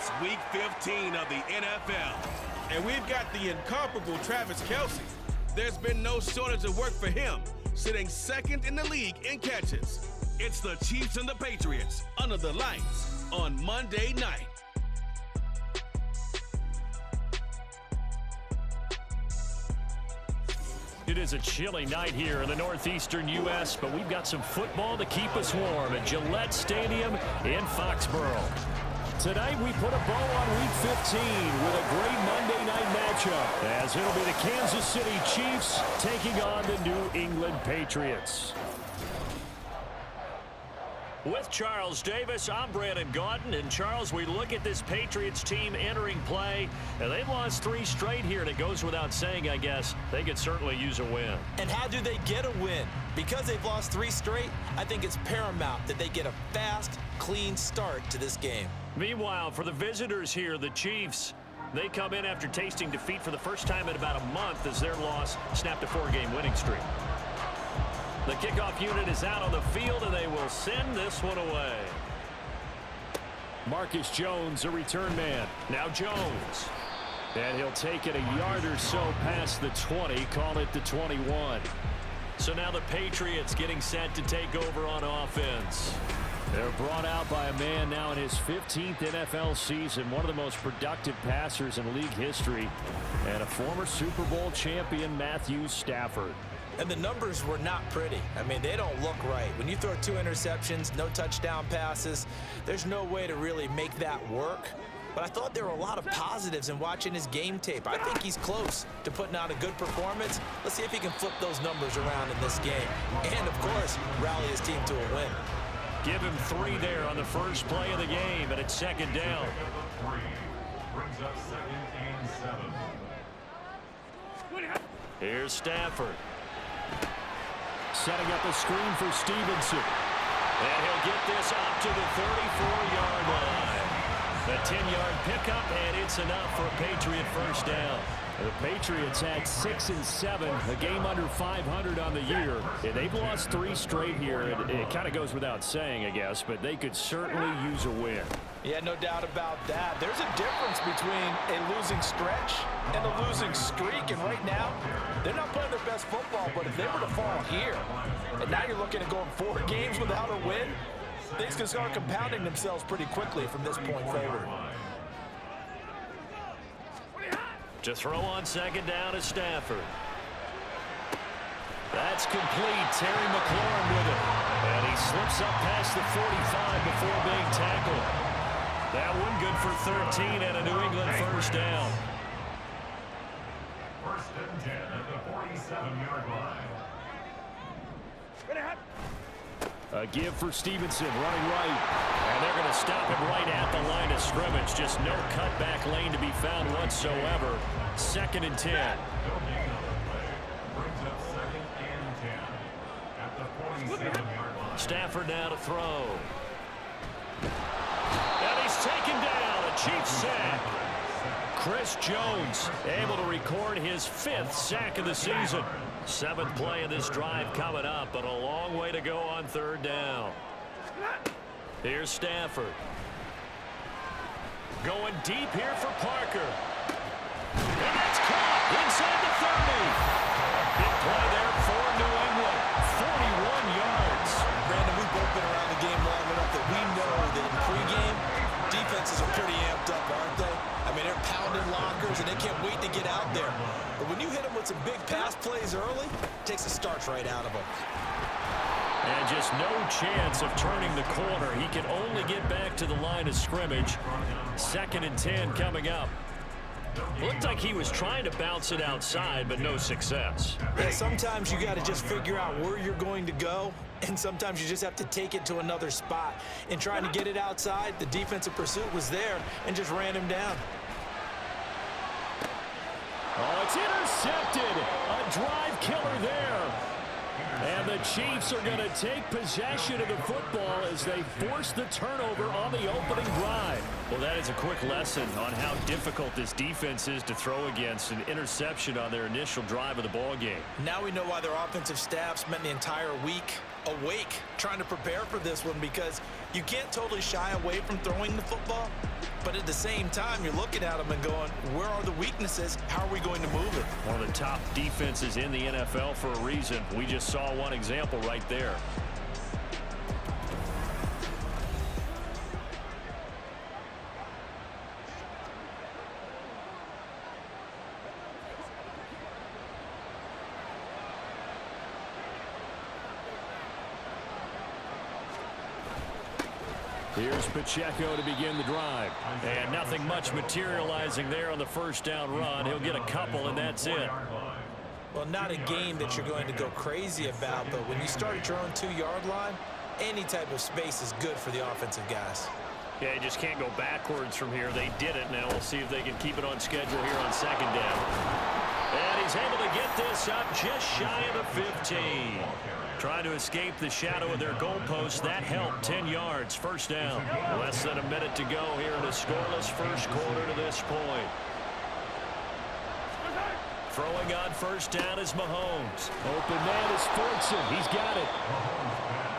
It's Week 15 of the NFL. And we've got the incomparable Travis Kelce. There's been no shortage of work for him, sitting second in the league in catches. It's the Chiefs and the Patriots under the lights on Monday night. It is a chilly night here in the northeastern U.S., but we've got some football to keep us warm at Gillette Stadium in Foxborough. Tonight we put a bow on Week 15 with a great Monday night matchup, as it'll be the Kansas City Chiefs taking on the New England Patriots. With Charles Davis, I'm Brandon Gaudin. And Charles, we look at this Patriots team entering play, and they've lost 3 straight here, and it goes without saying, I guess, they could certainly use a win. And how do they get a win? Because they've lost 3 straight, I think it's paramount that they get a fast, clean start to this game. Meanwhile, for the visitors here, the Chiefs, they come in after tasting defeat for the first time in about a month as their loss snapped a 4-game winning streak. The kickoff unit is out on the field, and they will send this one away. Marcus Jones, a return man. Now Jones. And he'll take it a yard or so past the 20, call it the 21. So now the Patriots getting set to take over on offense. They're brought out by a man now in his 15th NFL season, one of the most productive passers in league history, and a former Super Bowl champion, Matthew Stafford. And the numbers were not pretty. I mean, they don't look right. When you throw 2 interceptions, no touchdown passes, there's no way to really make that work. But I thought there were a lot of positives in watching his game tape. I think he's close to putting out a good performance. Let's see if he can flip those numbers around in this game. And, of course, rally his team to a win. Give him 3 there on the first play of the game, and it's second down. Brings up 2nd and 7. Here's Stafford. Setting up a screen for Stevenson. And he'll get this up to the 34-yard line. The 10-yard pickup, and it's enough for a Patriot first down. The Patriots had 6 and 7, a game under 500 on the year. And they've lost 3 straight here. It kind of goes without saying, I guess, but they could certainly use a win. Yeah, no doubt about that. There's a difference between a losing stretch and a losing streak. And right now, they're not playing their best football, but if they were to fall here, and now you're looking at going 4 games without a win, things can start compounding themselves pretty quickly from this point forward. To throw on second down is Stafford. That's complete. Terry McLaurin with it. And he slips up past the 45 before being tackled. That one good for 13 and a New England first down. First and 10 at the 47-yard line. A give for Stevenson, running right. And they're going to stop him right at the line of scrimmage. Just no cutback lane to be found whatsoever. 2nd and 10. Brings up 2nd and 10 at the 47-yard line. Stafford now to throw. And he's taken down. A Chiefs sack. Chris Jones able to record his 5th sack of the season. 7th play of this drive coming up, but a long way to go on 3rd down. Here's Stafford. Going deep here for Parker. And that's caught inside the 30. Big play there for New England. 41 yards. Brandon, we've both been around the game long enough that we know that in pregame, defenses are pretty amped up, aren't they? I mean, they're pounding lockers, and they can't wait to get out there. But when you hit them with some big pass plays early, it takes the starch right out of them. And just no chance of turning the corner. He can only get back to the line of scrimmage. 2nd and 10 coming up. Looked like he was trying to bounce it outside, but no success. Yeah, sometimes you got to just figure out where you're going to go, and sometimes you just have to take it to another spot. In trying to get it outside, the defensive pursuit was there and just ran him down. Oh, it's intercepted. A drive killer there. And the Chiefs are going to take possession of the football as they force the turnover on the opening drive. Well, that is a quick lesson on how difficult this defense is to throw against. An interception on their initial drive of the ball game. Now we know why their offensive staff spent the entire week awake trying to prepare for this one because you can't totally shy away from throwing the football, but at the same time, you're looking at them and going, where are the weaknesses? How are we going to move it? One of the top defenses in the NFL for a reason. We just saw one example right there. Here's Pacheco to begin the drive. And nothing much materializing there on the first down run. He'll get a couple, and that's it. Well, not a game that you're going to go crazy about, but when you start at your own 2-yard line, any type of space is good for the offensive guys. Yeah, you just can't go backwards from here. They did it. Now we'll see if they can keep it on schedule here on second down. And he's able to get this up just shy of the 15. Trying to escape the shadow of their goalpost. That helped. 10 yards, first down. Less than a minute to go here in a scoreless first quarter to this point. Throwing on first down is Mahomes. Open man is Fortson. He's got it.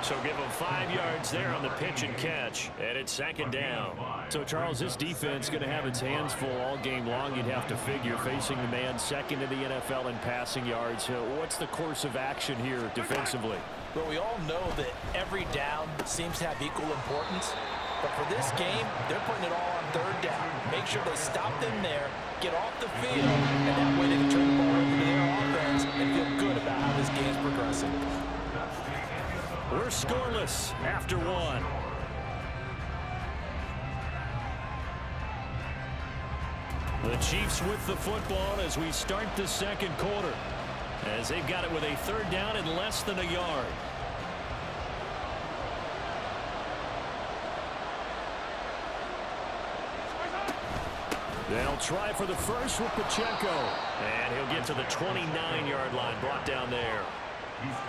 So give him 5 yards there on the pitch and catch. And it's second down. So, Charles, this defense going to have its hands full all game long, you'd have to figure, facing the man second in the NFL in passing yards. What's the course of action here defensively? Well, we all know that every down seems to have equal importance. But for this game, they're putting it all on third down. Make sure they stop them there, get off the field, and that way they can turn the ball over to their offense and feel good about how this game's progressing. We're scoreless after one. The Chiefs with the football as we start the second quarter, as they've got it with a third down and less than a yard. They'll try for the first with Pacheco, and he'll get to the 29-yard line, brought down there.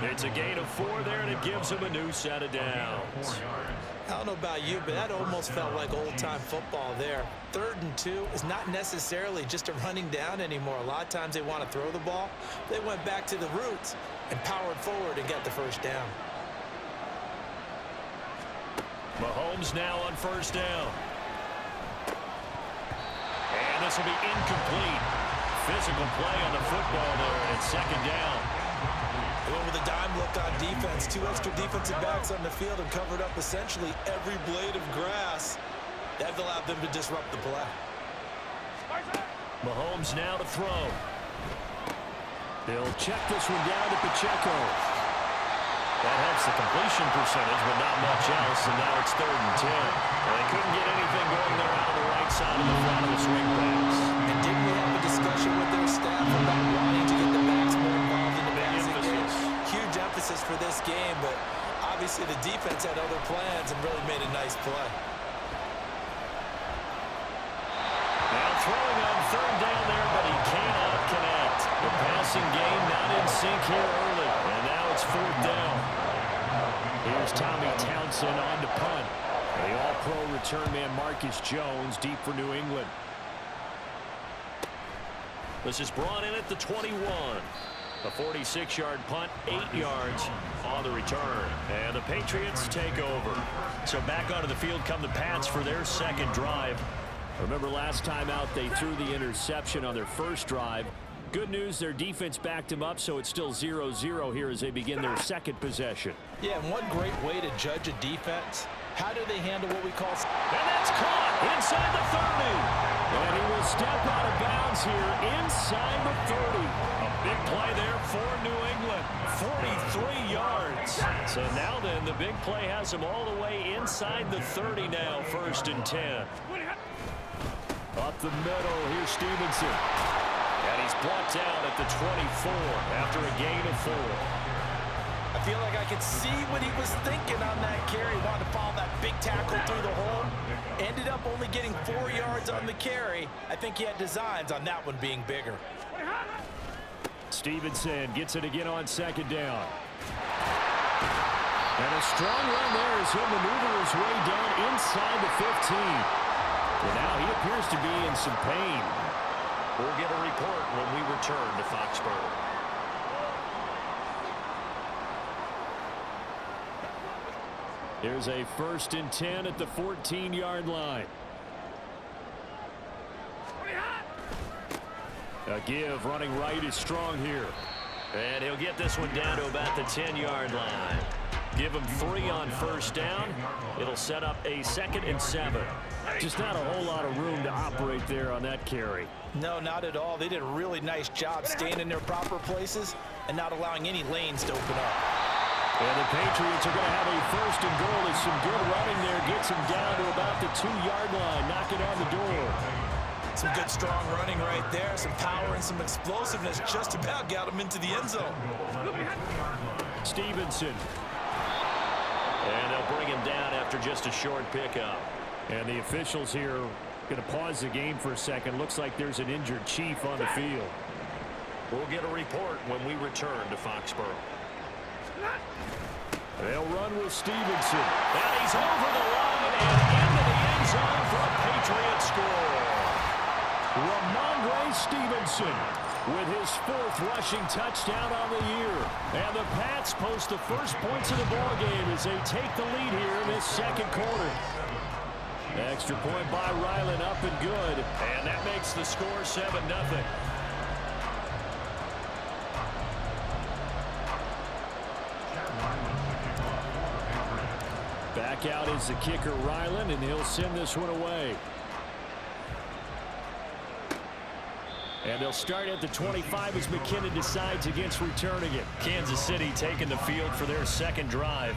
It's a gain of 4 there, and it gives him a new set of downs. I don't know about you, but that almost felt like old-time football there. 3rd and 2 is not necessarily just a running down anymore. A lot of times they want to throw the ball. They went back to the roots and powered forward and got the first down. Mahomes now on first down. And this will be incomplete. Physical play on the football there, and it's second down. They went with a dime look on defense. 2 extra defensive backs on the field and covered up essentially every blade of grass. That allowed them to disrupt the play. Mahomes now to throw. They'll check this one down to Pacheco. That helps the completion percentage, but not much else, and now it's 3rd and 10. And they couldn't get anything going there out of the right side of the front of the swing pass. And didn't we have a discussion with their staff about wanting to get the backs more involved in the passing game? Huge emphasis for this game, but obviously the defense had other plans and really made a nice play. Now throwing on third down there, but he cannot connect. The passing game not in sync here early, and now it's 4th down. Here's Tommy Townsend on to punt. The all-pro return man Marcus Jones deep for New England. This is brought in at the 21. A 46-yard punt, 8 yards on the return. And the Patriots take over. So back onto the field come the Pats for their second drive. Remember last time out they threw the interception on their first drive. Good news, their defense backed him up, so it's still 0-0 here as they begin their second possession. Yeah, and one great way to judge a defense, how do they handle what we call... And that's caught inside the 30. And he will step out of bounds here inside the 30. A big play there for New England. 43 yards. So now then, the big play has him all the way inside the 30 now, 1st and 10. Up the middle, here's Stevenson. And he's brought down at the 24 after a gain of 4. I feel like I could see what he was thinking on that carry. Wanted to follow that big tackle through the hole. Ended up only getting 4 yards on the carry. I think he had designs on that one being bigger. Stevenson gets it again on second down. And a strong run there as he'll maneuver his way down inside the 15. And now he appears to be in some pain. We'll get a report when we return to Foxborough. Here's a 1st and 10 at the 14-yard line. A give running right is strong here. And he'll get this one down to about the 10-yard line. Give him 3 on 1st down. It'll set up a 2nd and 7. Just not a whole lot of room to operate there on that carry. No, not at all. They did a really nice job staying in their proper places and not allowing any lanes to open up. And the Patriots are going to have a 1st and goal. There's some good running there. Gets him down to about the 2-yard line. Knocking on the door. Some good, strong running right there. Some power and some explosiveness. Just about got him into the end zone. Stevenson. And they'll bring him down after just a short pickup. And the officials here are going to pause the game for a second. Looks like there's an injured Chief on the field. We'll get a report when we return to Foxborough. They'll run with Stevenson. And he's over the line and into the end zone for a Patriot score. Ramondre Stevenson with his 4th rushing touchdown on the year. And the Pats post the first points of the ballgame as they take the lead here in this 2nd quarter. Extra point by Ryland, up and good. And that makes the score 7-0. Back out is the kicker, Ryland, and he'll send this one away. And they'll start at the 25 as McKinnon decides against returning it. Kansas City taking the field for their 2nd drive.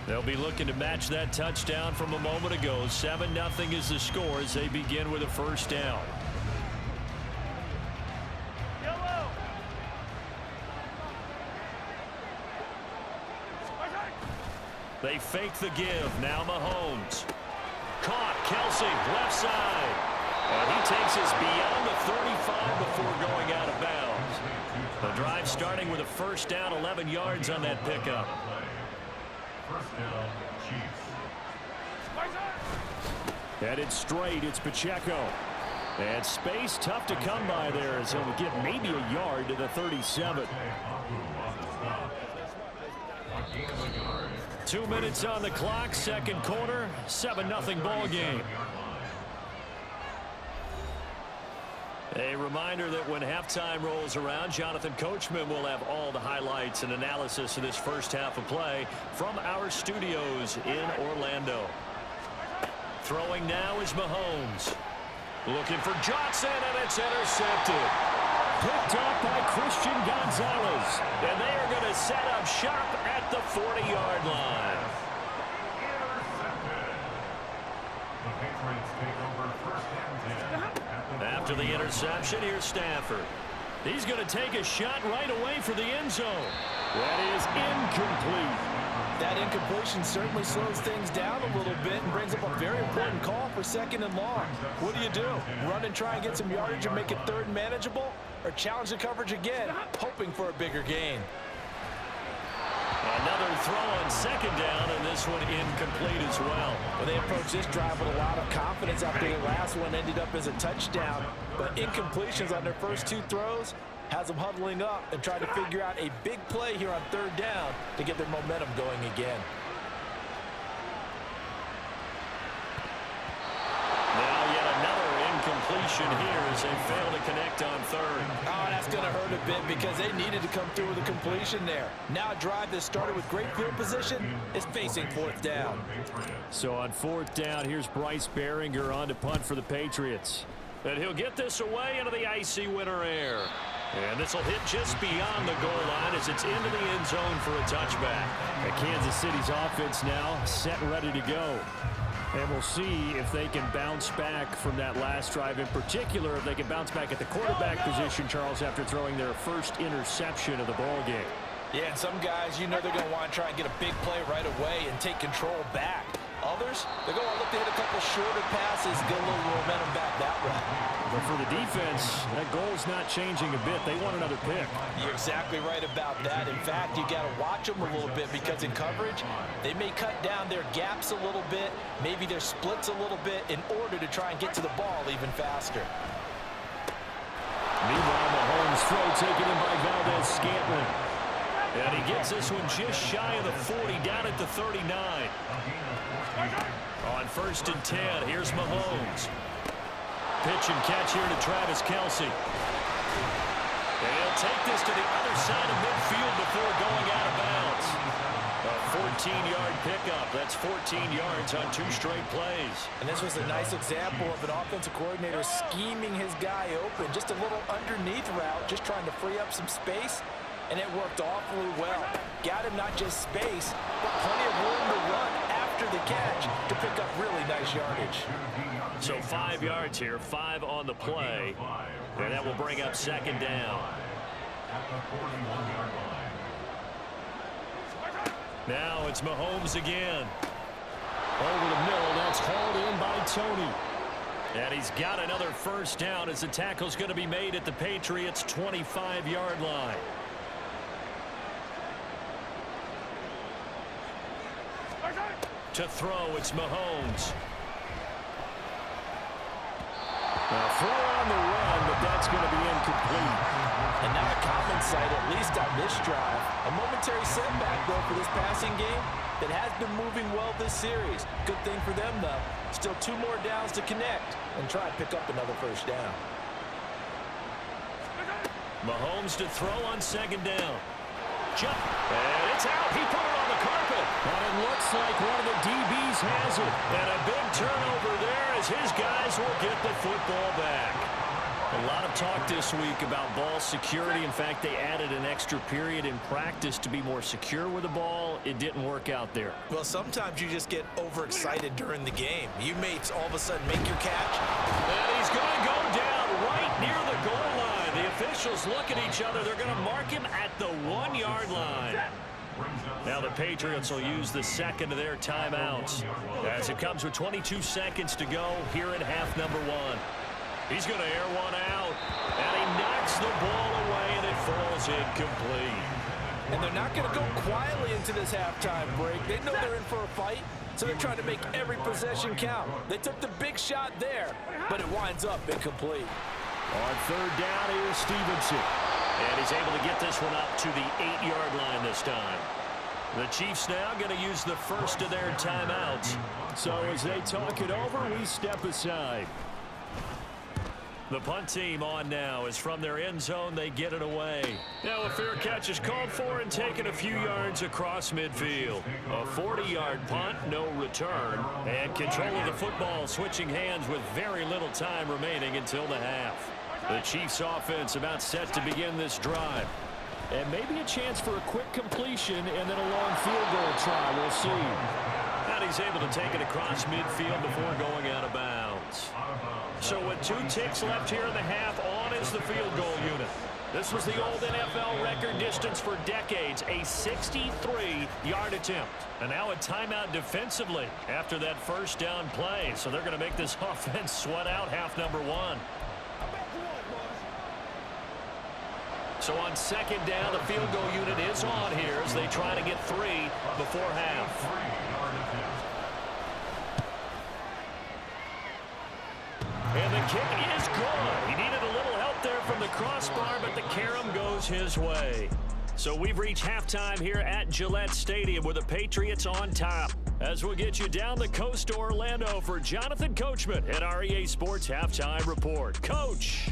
They'll be looking to match that touchdown from a moment ago. 7-0 is the score as they begin with a 1st down. They fake the give. Now Mahomes. Caught. Kelsey, left side. And he takes us beyond the 35 before going out of bounds. The drive starting with a 1st down, 11 yards on that pickup. 1st down, Chiefs. Headed straight, it's Pacheco. And space tough to come by there as he'll get maybe a yard to the 37. 2 minutes on the clock, 2nd quarter, 7-0 ball game. A reminder that when halftime rolls around, Jonathan Coachman will have all the highlights and analysis of this 1st half of play from our studios in Orlando. Throwing now is Mahomes. Looking for Johnson, and it's intercepted. Picked up by Christian Gonzalez. And they are going to set up shop at the 40-yard line. The Patriots take over 1st and 10. After the interception, here's Stafford. He's going to take a shot right away for the end zone. That is incomplete. That incompletion certainly slows things down a little bit and brings up a very important call for 2nd and long. What do? Run and try and get some yardage and make it 3rd and manageable? Or challenge the coverage again, hoping for a bigger gain? Another throw on 2nd down, and this one incomplete as well. Well, they approached this drive with a lot of confidence after the last one ended up as a touchdown. But incompletions on their first 2 throws has them huddling up and trying to figure out a big play here on 3rd down to get their momentum going again. Now yet another incompletion here as they fail to connect on 3rd. Oh, that's going to hurt a bit because they needed to come through with a completion there. Now a drive that started with great field position is facing 4th down. So on 4th down, here's Bryce Behringer on to punt for the Patriots. And he'll get this away into the icy winter air. And this will hit just beyond the goal line as it's into the end zone for a touchback. And Kansas City's offense now set and ready to go. And we'll see if they can bounce back from that last drive. In particular, if they can bounce back at the quarterback position, Charles, after throwing their 1st interception of the ball game. Yeah, and some guys, you know they're going to want to try and get a big play right away and take control back. Others, they're going to look to hit a couple shorter passes, get a little momentum back that way. But for the defense, that goal's not changing a bit. They want another pick. You're exactly right about that. In fact, you got to watch them a little bit because in coverage, they may cut down their gaps a little bit, maybe their splits a little bit in order to try and get to the ball even faster. Meanwhile, Mahomes' throw taken in by Valdez-Scantling. And he gets this one just shy of the 40, down at the 39. On 1st and 10, here's Mahomes. Pitch and catch here to Travis Kelce. And he'll take this to the other side of midfield before going out of bounds. A 14-yard pickup. That's 14 yards on 2 straight plays. And this was a nice example of an offensive coordinator scheming his guy open. Just a little underneath route, just trying to free up some space. And it worked awfully well. Got him not just space, but plenty of room to run after the catch to pick up really nice yardage. So 5 yards here, 5 on the play. And that will bring up 2nd down. Now it's Mahomes again. Over the middle, that's hauled in by Tony. And he's got another 1st down as the tackle's going to be made at the Patriots' 25-yard line. To throw, it's Mahomes. Now, throw on the run, but that's going to be incomplete. And now a common sight, at least on this drive. A momentary setback, though, for this passing game that has been moving well this series. Good thing for them, though. Still 2 more downs to connect and try and pick up another 1st down. Mahomes to throw on 2nd down. Jump, and it's out. He put it on the carpet. But it looks like one of the DBs has it. And a big turnover there as his guys will get the football back. A lot of talk this week about ball security. In fact, they added an extra period in practice to be more secure with the ball. It didn't work out there. Well, sometimes you just get overexcited during the game. You may all of a sudden make your catch. And he's going to go down right near the goal line. The officials look at each other. They're going to mark him at the 1-yard line. Now the Patriots will use the 2nd of their timeouts as it comes with 22 seconds to go here in half number 1. He's going to air one out, and he knocks the ball away, and it falls incomplete. And they're not going to go quietly into this halftime break. They know they're in for a fight, so they're trying to make every possession count. They took the big shot there, but it winds up incomplete. On 3rd down, here's Stevenson. And he's able to get this one up to the 8-yard line this time. The Chiefs now going to use the 1st of their timeouts. So as they talk it over, we step aside. The punt team on now is from their end zone. They get it away. Now a fair catch is called for and taken a few yards across midfield. A 40-yard punt, no return. And control of the football switching hands with very little time remaining until the half. The Chiefs offense about set to begin this drive. And maybe a chance for a quick completion and then a long field goal try. We'll see. And he's able to take it across midfield before going out of bounds. So with 2 ticks left here in the half, on is the field goal unit. This was the old NFL record distance for decades, a 63-yard attempt. And now a timeout defensively after that 1st down play. So they're going to make this offense sweat out half number 1. So on 2nd down, the field goal unit is on here as they try to get 3 before half. And the kick is good. He needed a little help there from the crossbar, but the carom goes his way. So we've reached halftime here at Gillette Stadium with the Patriots on top. As we'll get you down the coast to Orlando for Jonathan Coachman at our EA Sports Halftime Report. Coach.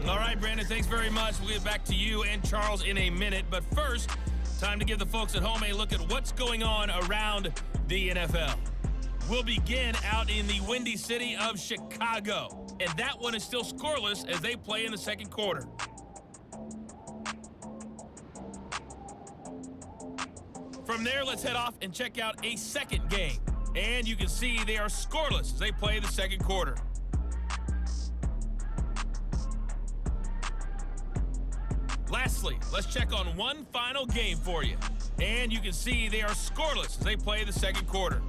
All right, Brandon, thanks very much. We'll get back to you and Charles in a minute. But first, time to give the folks at home a look at what's going on around the NFL. We'll begin out in the windy city of Chicago. And that one is still scoreless as they play in the 2nd quarter. From there, let's head off and check out a 2nd game. And you can see they are scoreless as they play the 2nd quarter. Lastly, let's check on one final game for you. And you can see they are scoreless as they play the 2nd quarter.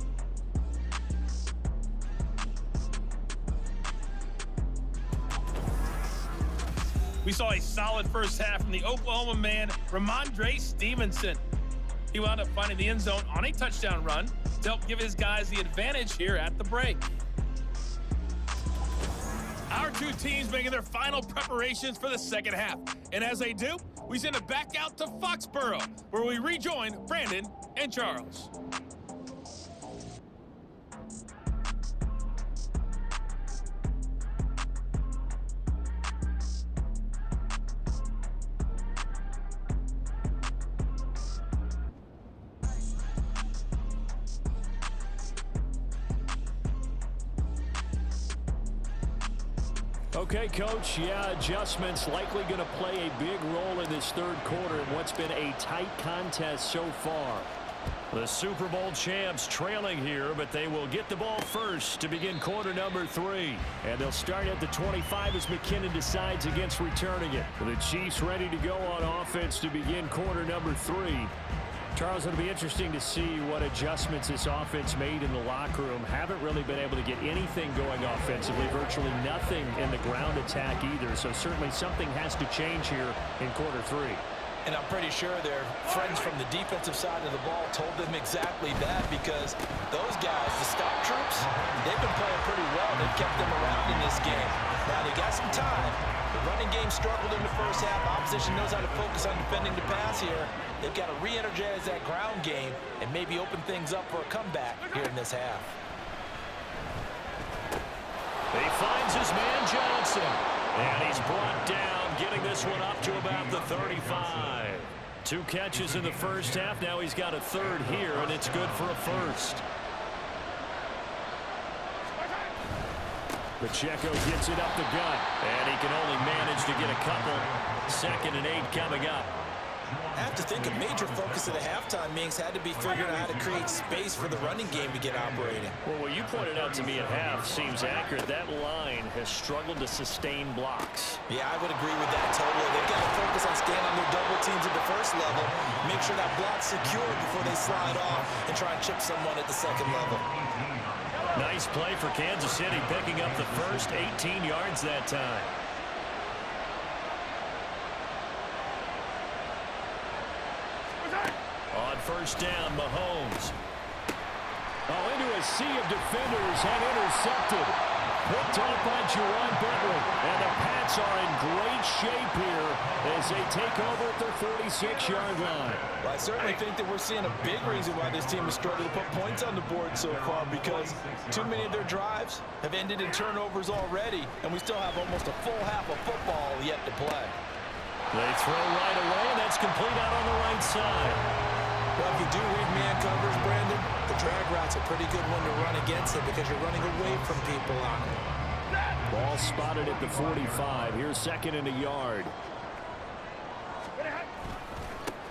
We saw a solid first half from the Oklahoma man, Ramondre Stevenson. He wound up finding the end zone on a touchdown run to help give his guys the advantage here at the break. Our 2 teams making their final preparations for the 2nd half. And as they do, we send it back out to Foxborough, where we rejoin Brandon and Charles. Okay, Coach, adjustments likely going to play a big role in this third quarter in what's been a tight contest so far. The Super Bowl champs trailing here, but they will get the ball first to begin quarter number 3. And they'll start at the 25 as McKinnon decides against returning it. The Chiefs ready to go on offense to begin quarter number 3. Charles, it'll be interesting to see what adjustments this offense made in the locker room. Haven't really been able to get anything going offensively, virtually nothing in the ground attack either. So certainly something has to change here in quarter 3. And I'm pretty sure their friends from the defensive side of the ball told them exactly that, because those guys, the stop troops, they've been playing pretty well. They've kept them around in this game. Now they got some time. The running game struggled in the first half. Opposition knows how to focus on defending the pass here. They've got to re-energize that ground game and maybe open things up for a comeback here in this half. He finds his man Johnson. And he's brought down, getting this one up to about the 35. 2 catches in the first half. Now he's got a third here, and it's good for a first. Pacheco gets it up the gut, and he can only manage to get a couple. 2nd and 8 coming up. I have to think a major focus of the halftime meetings had to be figuring out how to create space for the running game to get operating. Well, what you pointed out to me at half seems accurate. That line has struggled to sustain blocks. Yeah, I would agree with that totally. They've got to focus on staying on their double teams at the first level, make sure that block's secured before they slide off and try and chip someone at the second level. Nice play for Kansas City, picking up the first 18 yards that time. On first down, Mahomes. Oh, into a sea of defenders and intercepted. Picked off by Jerron Bentley. And the Pats are in great shape here as they take over at their 46-yard line. Well, I certainly think that we're seeing a big reason why this team has struggled to put points on the board so far, because too many of their drives have ended in turnovers already, and we still have almost a full half of football yet to play. They throw right away, and that's complete out on the right side. Well, if you do read man covers, Brandon, the drag route's a pretty good one to run against it because you're running away from people on it. Ball spotted at the 45. Here's 2nd and a yard.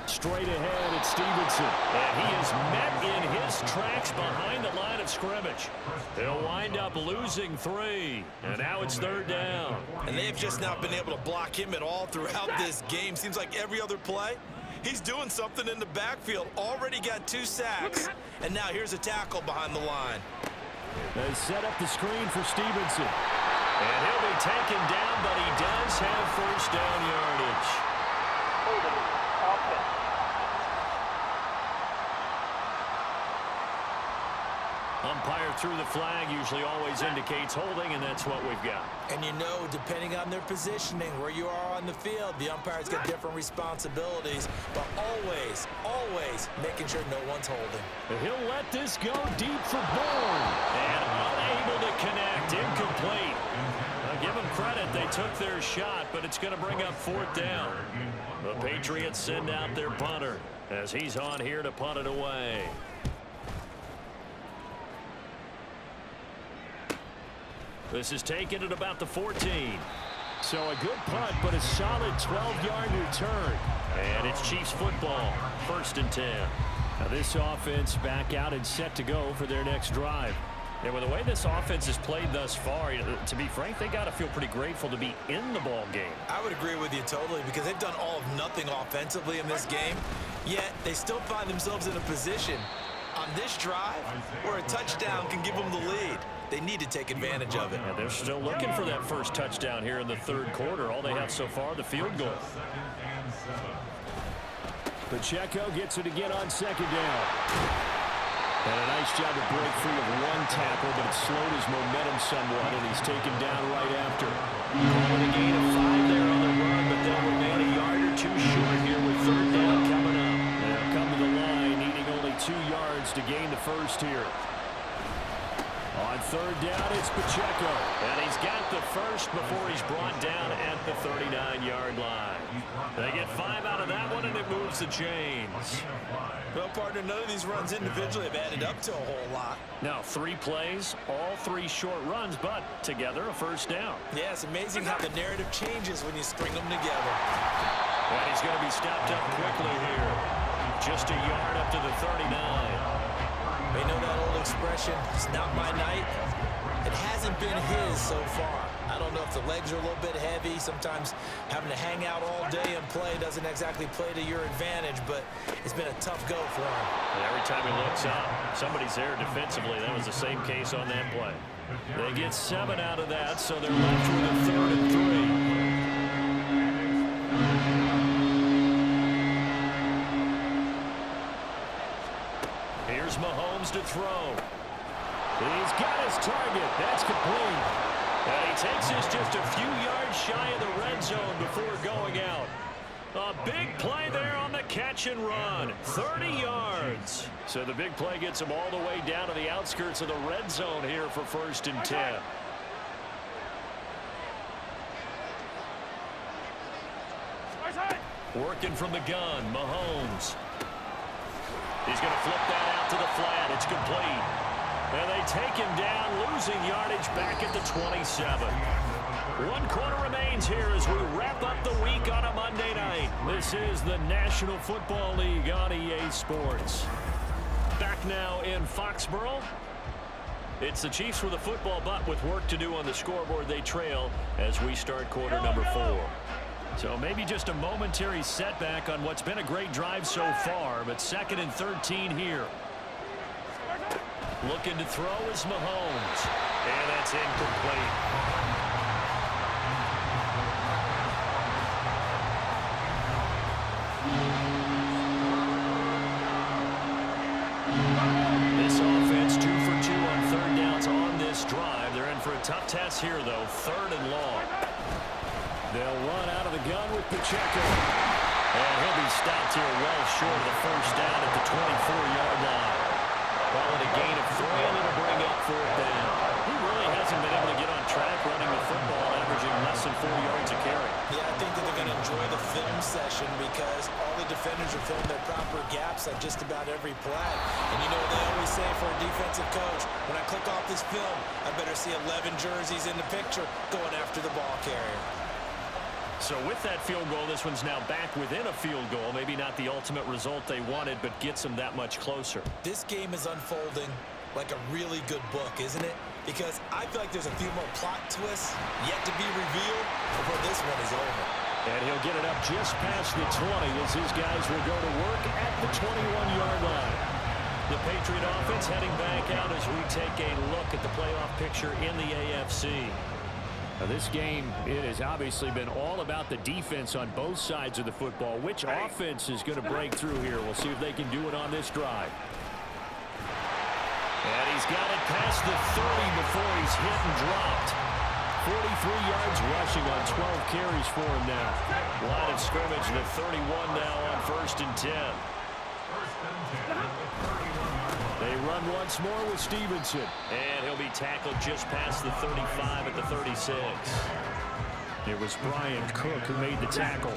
Straight ahead, it's Stevenson. And he is met in his tracks behind the line of scrimmage. He'll wind up losing 3. And now it's 3rd down. And they've just not been able to block him at all throughout this game. Seems like every other play, he's doing something in the backfield. Already got 2 sacks. And now here's a tackle behind the line. They set up the screen for Stevenson. And he'll be taken down, but he does have first down yardage. Umpire threw the flag, usually always indicates holding, and that's what we've got. And you know, depending on their positioning, where you are on the field, the umpire's got different responsibilities, but always, always making sure no one's holding. He'll let this go deep for Bourne. And unable to connect, incomplete. I'll give them credit, they took their shot, but it's going to bring up 4th down. The Patriots send out their punter as he's on here to punt it away. This is taken at about the 14. So a good punt, but a solid 12-yard return. And it's Chiefs football, 1st and 10. Now this offense back out and set to go for their next drive. And with the way this offense has played thus far, to be frank, they got to feel pretty grateful to be in the ball game. I would agree with you totally, because they've done all of nothing offensively in this game, yet they still find themselves in a position on this drive where a touchdown can give them the lead. They need to take advantage of it. And they're still looking for that first touchdown here in the 3rd quarter. All they have so far, the field goal. Pacheco gets it again on 2nd down. And a nice job to break free of 1 tackle, but it slowed his momentum somewhat, and he's taken down right after. Calling a gain of 5 there on the run, but they'll remain a yard or 2 too short here with third down coming up. They'll come to the line, needing only 2 yards to gain the first here. On third down, it's Pacheco. And he's got the first before he's brought down at the 39-yard line. They get 5 out of that one, and it moves the chains. Well, partner, none of these runs individually have added up to a whole lot. Now, 3 plays, all 3 short runs, but together a first down. Yeah, it's amazing how the narrative changes when you string them together. And he's going to be stopped up quickly here. Just a yard up to the 39. They know that old expression, it's not my night. It hasn't been his so far. I don't know if the legs are a little bit heavy. Sometimes having to hang out all day and play doesn't exactly play to your advantage, but it's been a tough go for him. And every time he looks up, somebody's there defensively. That was the same case on that play. They get 7 out of that, so they're left with a 3rd and 3. Here's Mahomes to throw. He's got his target. That's complete. And he takes us just a few yards shy of the red zone before going out. A big play there on the catch and run. 30 yards. So the big play gets him all the way down to the outskirts of the red zone here for 1st and 10. Working from the gun, Mahomes. He's going to flip that out to the flat. It's complete. And they take him down, losing yardage back at the 27. 1 quarter remains here as we wrap up the week on a Monday night. This is the National Football League on EA Sports. Back now in Foxborough. It's the Chiefs with a football, but with work to do on the scoreboard, they trail as we start quarter number 4. So maybe just a momentary setback on what's been a great drive so far, but 2nd and 13 here. Looking to throw is Mahomes. And that's incomplete. This offense 2 for 2 on 3rd downs on this drive. They're in for a tough test here, though. 3rd and long. They'll run out of the gun with Pacheco. And he'll be stopped here well short of the first down at the 24-yard line. Call it a gain of 3, and it'll bring up 4th down. He really hasn't been able to get on track running the football, averaging less than 4 yards a carry. Yeah, I think that they're going to enjoy the film session because all the defenders are filling their proper gaps on just about every play. And you know what they always say for a defensive coach? When I click off this film, I better see 11 jerseys in the picture going after the ball carrier. So with that field goal, this one's now back within a field goal. Maybe not the ultimate result they wanted, but gets them that much closer. This game is unfolding like a really good book, isn't it? Because I feel like there's a few more plot twists yet to be revealed before this one is over. And he'll get it up just past the 20 as his guys will go to work at the 21-yard line. The Patriot offense heading back out as we take a look at the playoff picture in the AFC. Now this game, it has obviously been all about the defense on both sides of the football. Which offense is going to break through here? We'll see if they can do it on this drive. And he's got it past the 30 before he's hit and dropped. 43 yards rushing on 12 carries for him now. Line of scrimmage, the 31 now on 1st and 10. They run once more with Stevenson. And he'll be tackled just past the 35 at the 36. It was Brian Cook who made the tackle.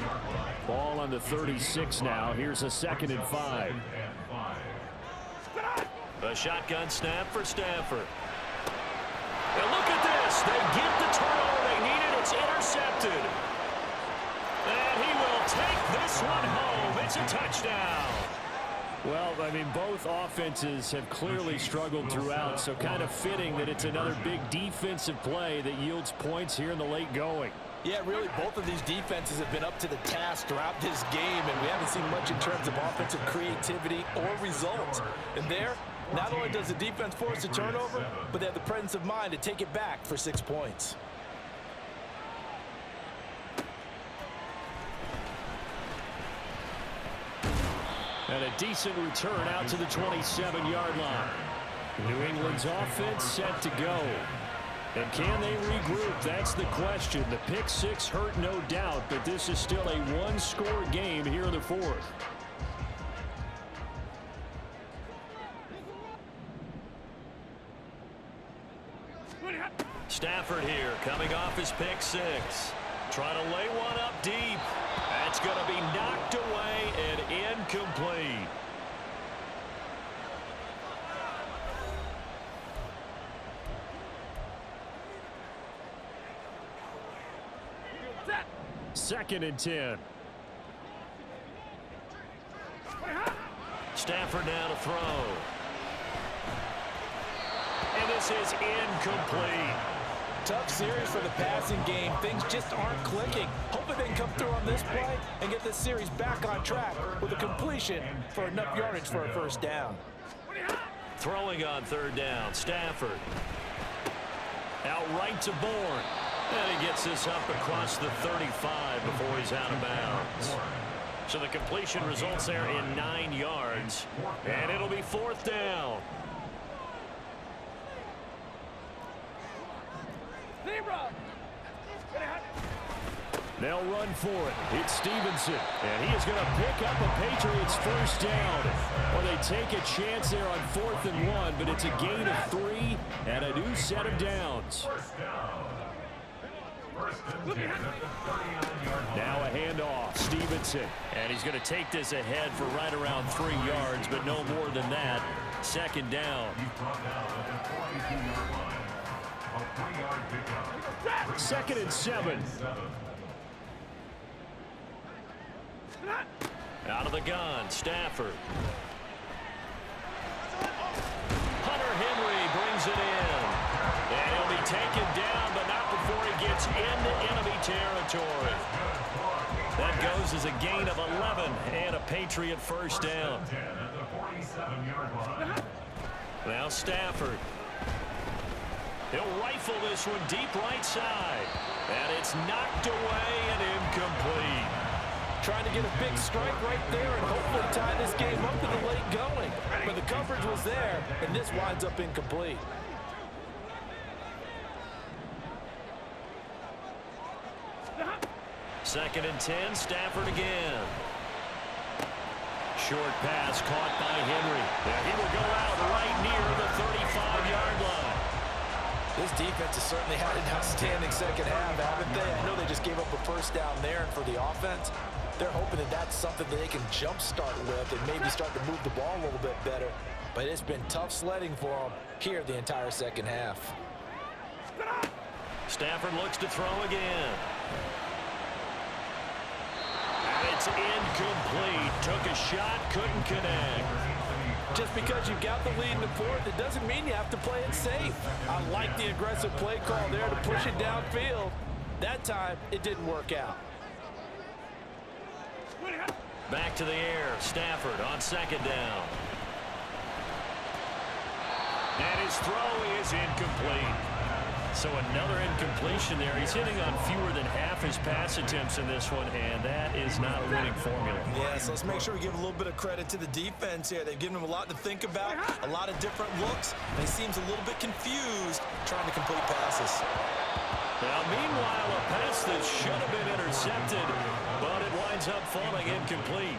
Ball on the 36 now. Here's a 2nd and 5. A shotgun snap for Stafford. And look at this. They get the turnover they needed. It's intercepted. And he will take this one home. It's a touchdown. Well, I mean, both offenses have clearly struggled throughout, so kind of fitting that it's another big defensive play that yields points here in the late going. Yeah, really, both of these defenses have been up to the task throughout this game, and we haven't seen much in terms of offensive creativity or results. And there, not only does the defense force a turnover, but they have the presence of mind to take it back for 6 points. And a decent return out to the 27-yard line. New England's offense set to go. And can they regroup? That's the question. The pick six hurt, no doubt, but this is still a one-score game here in the fourth. Stafford here, coming off his pick six. Trying to lay one up deep. That's going to be knocked away and incomplete. Second and 10. Stafford now to throw. And this is incomplete. Tough series for the passing game. Things just aren't clicking. Hoping they can come through on this play and get this series back on track with a completion for enough yardage for a first down. Throwing on third down, Stafford. Out right to Bourne. And he gets this up across the 35 before he's out of bounds. So the completion results there in 9 yards. And it'll be fourth down. They'll run for it. It's Stevenson. And he is going to pick up a Patriots first down. Or they take a chance there on 4th and 1, but it's a gain of 3 and a new set of downs. Now a handoff. Stevenson. And he's going to take this ahead for right around 3 yards, but no more than that. Second down. Second and 7. Out of the gun, Stafford. Hunter Henry brings it in. And he'll be taken down, but not before he gets into enemy territory. That goes as a gain of 11 and a Patriot first down. Now Stafford. He'll rifle this one deep right side. And it's knocked away and incomplete. Trying to get a big strike right there and hopefully tie this game up in the late going. But the coverage was there, and this winds up incomplete. Second and 10, Stafford again. Short pass caught by Henry. And he will go out right near the 35-yard line. This defense has certainly had an outstanding second half, haven't they? I know they just gave up a first down there, and for the offense, they're hoping that that's something that they can jumpstart with and maybe start to move the ball a little bit better. But it's been tough sledding for them here the entire second half. Stafford looks to throw again. And it's incomplete. Took a shot, couldn't connect. Just because you've got the lead in the fourth, it doesn't mean you have to play it safe. I like the aggressive play call there to push it downfield. That time, it didn't work out. Back to the air. Stafford on second down. And his throw is incomplete. So another incompletion there. He's hitting on fewer than half his pass attempts in this one, and that is not a winning formula. Yeah, so let's make sure we give a little bit of credit to the defense here. They've given him a lot to think about, a lot of different looks, and he seems a little bit confused trying to complete passes. Now, meanwhile, a pass that should have been intercepted, but it winds up falling incomplete.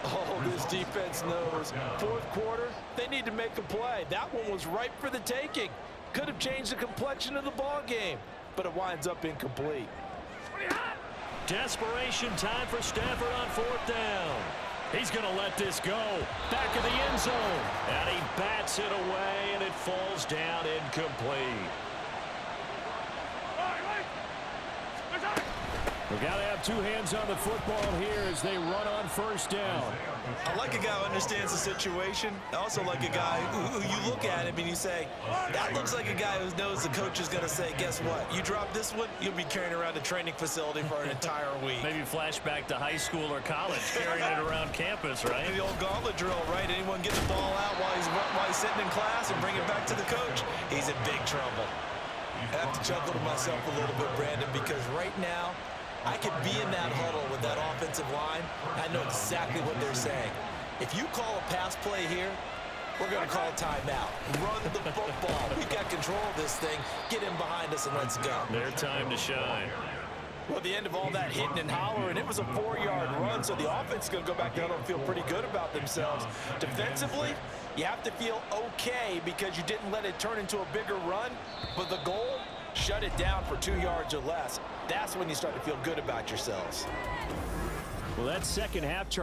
Oh, this defense knows. Fourth quarter, they need to make a play. That one was ripe for the taking. Could have changed the complexion of the ball game, but it winds up incomplete. Desperation time for Stafford on fourth down. He's going to let this go. Back of the end zone. And he bats it away, and it falls down incomplete. We've got to have two hands on the football here as they run on first down. I like a guy who understands the situation. I also like a guy who you look at him and you say, that looks like a guy who knows the coach is going to say, guess what? You drop this one, you'll be carrying around a training facility for an entire week. Maybe flashback to high school or college, carrying it around campus, right? The old gauntlet drill, right? Anyone get the ball out while he's sitting in class and bring it back to the coach, he's in big trouble. I have to chuckle to myself a little bit, Brandon, because right now, I could be in that huddle with that offensive line. I know exactly what they're saying. If you call a pass play here, we're going to call timeout. Run the football. We got control of this thing. Get him behind us and let's go. Their time to shine. Well, at the end of all that hitting and hollering, it was a 4-yard run, so the offense is going to go back down and feel pretty good about themselves. Defensively, you have to feel okay because you didn't let it turn into a bigger run, but the goal, shut it down for 2 yards or less. That's when you start to feel good about yourselves. Well, that second half, Charles.